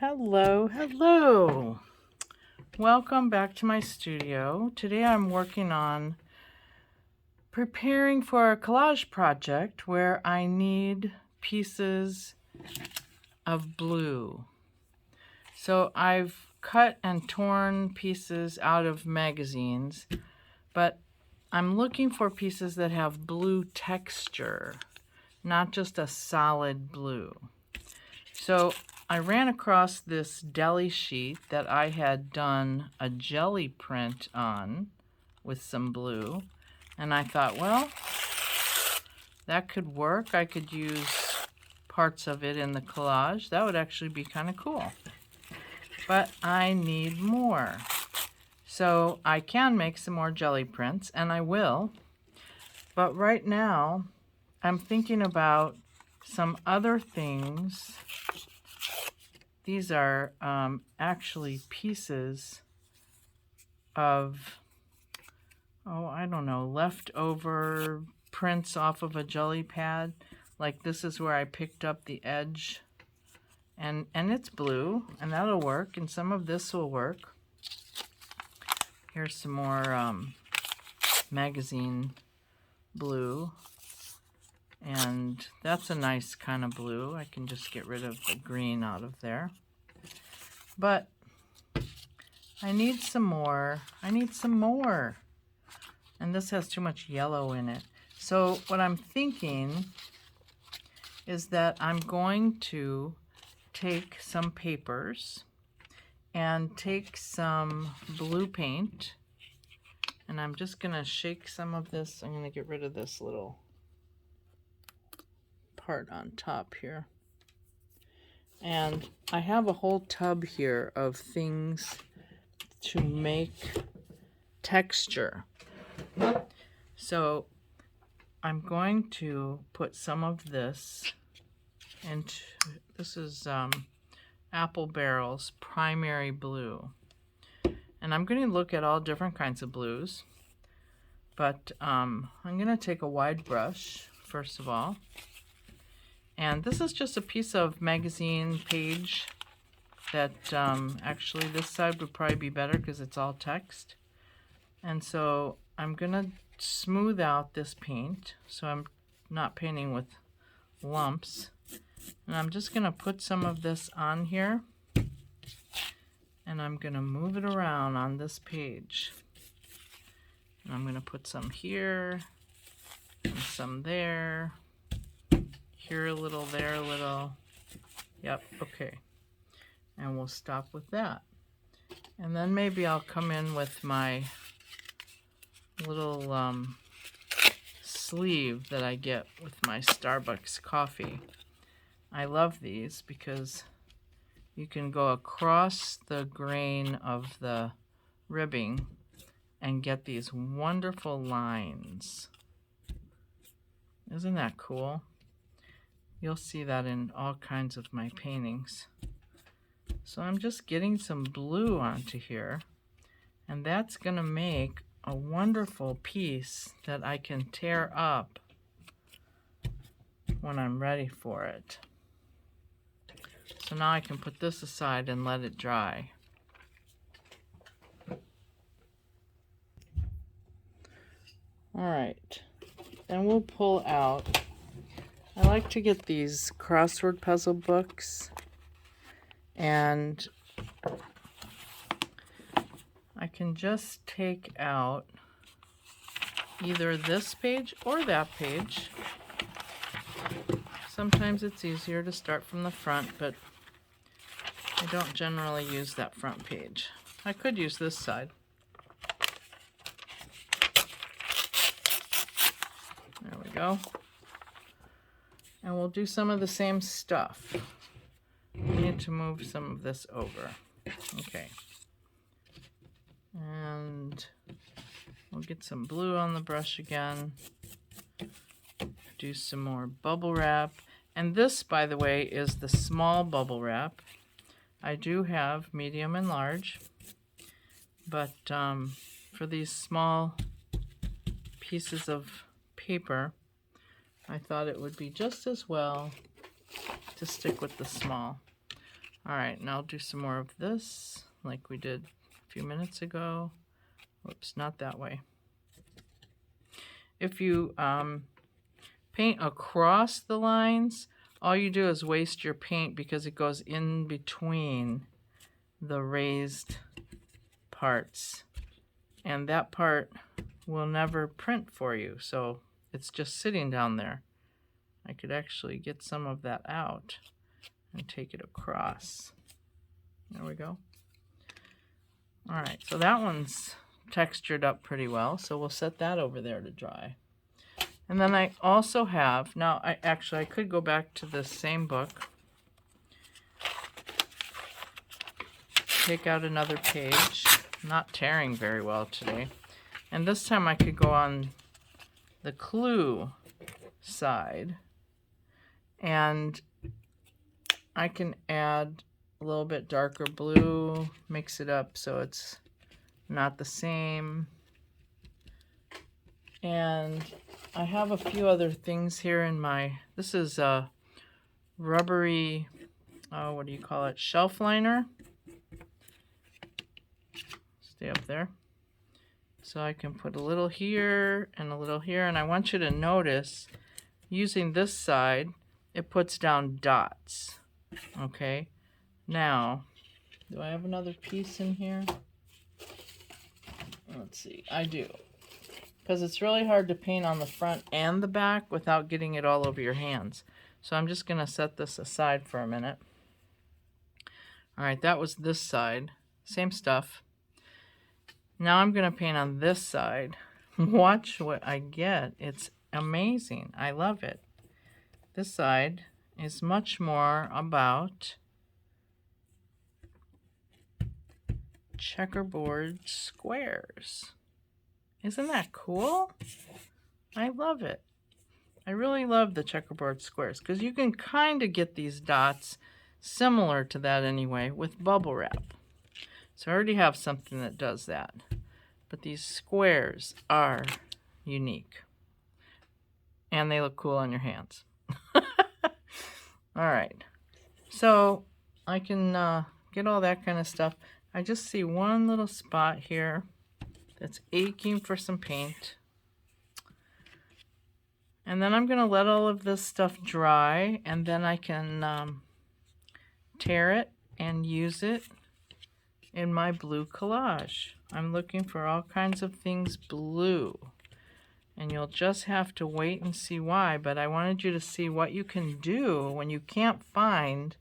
Hello, hello. Welcome back to my studio. Today I'm working on preparing for a collage project where I need pieces of blue. So I've cut and torn pieces out of magazines, but I'm looking for pieces that have blue texture, not just a solid blue. So I ran across this deli sheet that I had done a jelly print on with some blue, and I thought, well, that could work. I could use parts of it in the collage. That would actually be kind of cool. But I need more. So I can make some more jelly prints, and I will. But right now, I'm thinking about some other things. These are actually pieces of, I don't know, leftover prints off of a jelly pad. Like this is where I picked up the edge, and it's blue, and that'll work, and some of this will work. Here's some more magazine blue, and that's a nice kind of blue. I can just get rid of the green out of there. But I need some more. And this has too much yellow in it. So what I'm thinking is that I'm going to take some papers and take some blue paint, and I'm just going to shake some of this. I'm going to get rid of this little part on top here. And I have a whole tub here of things to make texture. So I'm going to put some of this into, this is Apple Barrel's Primary Blue. And I'm going to look at all different kinds of blues. But I'm going to take a wide brush, first of all. And this is just a piece of magazine page that actually this side would probably be better because it's all text. And so I'm going to smooth out this paint so I'm not painting with lumps. And I'm just going to put some of this on here. And I'm going to move it around on this page. And I'm going to put some here and some there. Here a little, there a little. Yep, okay. And we'll stop with that. And then maybe I'll come in with my little sleeve that I get with my Starbucks coffee. I love these because you can go across the grain of the ribbing and get these wonderful lines. Isn't that cool? You'll see that in all kinds of my paintings. So I'm just getting some blue onto here, and that's going to make a wonderful piece that I can tear up when I'm ready for it. So now I can put this aside and let it dry. All right, then we'll pull out, I like to get these crossword puzzle books, and I can just take out either this page or that page. Sometimes it's easier to start from the front, but I don't generally use that front page. I could use this side. There we go. And we'll do some of the same stuff. We need to move some of this over. Okay. And we'll get some blue on the brush again. Do some more bubble wrap. And this, by the way, is the small bubble wrap. I do have medium and large, but for these small pieces of paper, I thought it would be just as well to stick with the small. All right, and I'll do some more of this like we did a few minutes ago. Whoops, not that way. If you paint across the lines, all you do is waste your paint because it goes in between the raised parts. And that part will never print for you, so it's just sitting down there. I could actually get some of that out and take it across. There we go. All right, so that one's textured up pretty well, so we'll set that over there to dry. And then I also have, now I could go back to this same book, take out another page, not tearing very well today, and this time I could go on the clue side, and I can add a little bit darker blue, mix it up so it's not the same. And I have a few other things here in my, this is a rubbery, what do you call it, shelf liner. Stay up there. So I can put a little here and a little here, and I want you to notice, using this side, it puts down dots. Okay, now, do I have another piece in here? Let's see, I do. Because it's really hard to paint on the front and the back without getting it all over your hands. So I'm just going to set this aside for a minute. All right, that was this side. Same stuff. Now I'm going to paint on this side. Watch what I get. It's amazing. I love it. This side is much more about checkerboard squares. Isn't that cool? I love it. I really love the checkerboard squares because you can kind of get these dots similar to that anyway with bubble wrap. So I already have something that does that. But these squares are unique. And they look cool on your hands. All right. So I can get all that kind of stuff. I just see one little spot here that's aching for some paint. And then I'm going to let all of this stuff dry, and then I can tear it and use it in my blue collage. I'm looking for all kinds of things blue, and you'll just have to wait and see why, but I wanted you to see what you can do when you can't find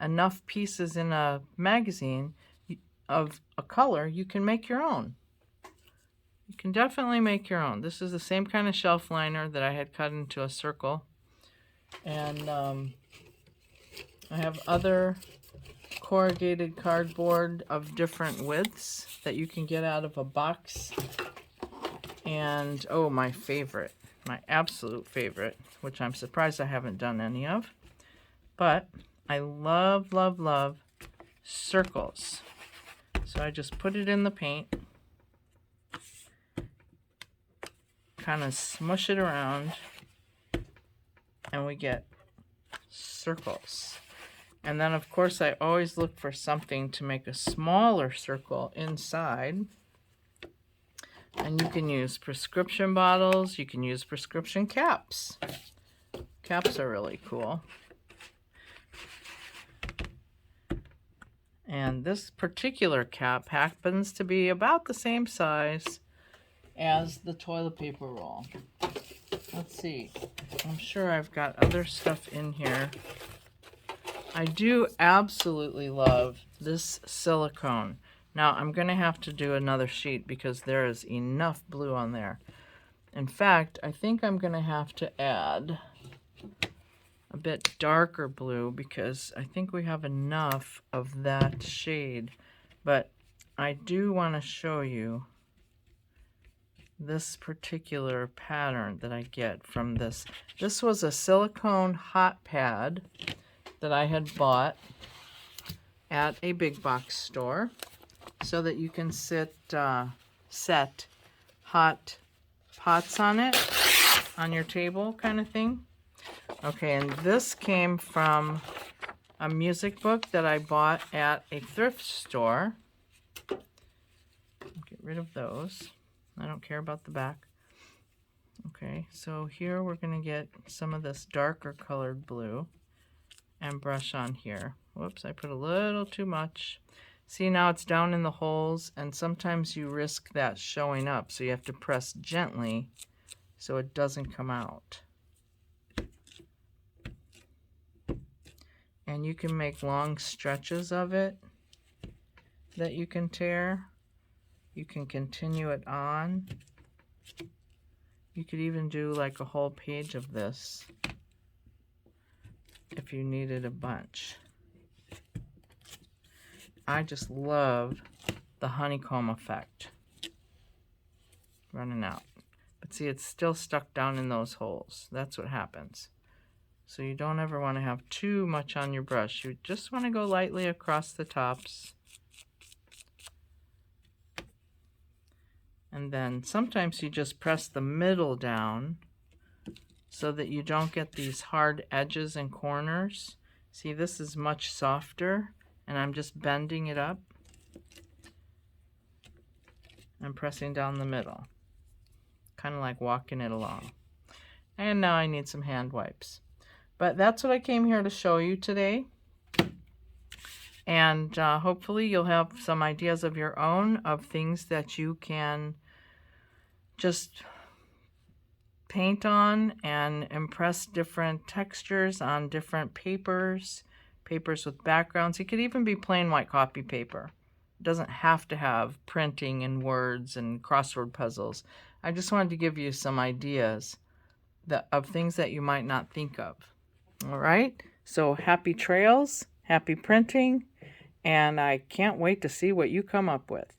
enough pieces in a magazine of a color. You can make your own. You can definitely make your own. This is the same kind of shelf liner that I had cut into a circle. And I have other corrugated cardboard of different widths that you can get out of a box. And, oh, my favorite, my absolute favorite, which I'm surprised I haven't done any of. But I love, love, love circles. So I just put it in the paint. Kind of smush it around, and we get circles. And then of course I always look for something to make a smaller circle inside, and you can use prescription bottles, you can use prescription caps. Caps are really cool. And this particular cap happens to be about the same size as the toilet paper roll. Let's see. I'm sure I've got other stuff in here. I do absolutely love this silicone. Now I'm going to have to do another sheet because there is enough blue on there. In fact, I think I'm going to have to add a bit darker blue because I think we have enough of that shade. But I do want to show you this particular pattern that I get from this. This was a silicone hot pad that I had bought at a big box store so that you can set hot pots on it on your table kind of thing. Okay, and this came from a music book that I bought at a thrift store. Get rid of those. I don't care about the back. Okay, so here we're going to get some of this darker colored blue and brush on here. Whoops, I put a little too much. See, now it's down in the holes, and sometimes you risk that showing up, so you have to press gently so it doesn't come out. And you can make long stretches of it that you can tear. You can continue it on. You could even do like a whole page of this if you needed a bunch. I just love the honeycomb effect. Running out. But see, it's still stuck down in those holes. That's what happens. So you don't ever want to have too much on your brush. You just want to go lightly across the tops. And then sometimes you just press the middle down so that you don't get these hard edges and corners. See, this is much softer, and I'm just bending it up and pressing down the middle, kind of like walking it along. And now I need some hand wipes. But that's what I came here to show you today. And hopefully you'll have some ideas of your own of things that you can just paint on and impress different textures on different papers, papers with backgrounds. It could even be plain white copy paper. It doesn't have to have printing and words and crossword puzzles. I just wanted to give you some ideas of things that you might not think of. All right, so happy trails, happy printing, and I can't wait to see what you come up with.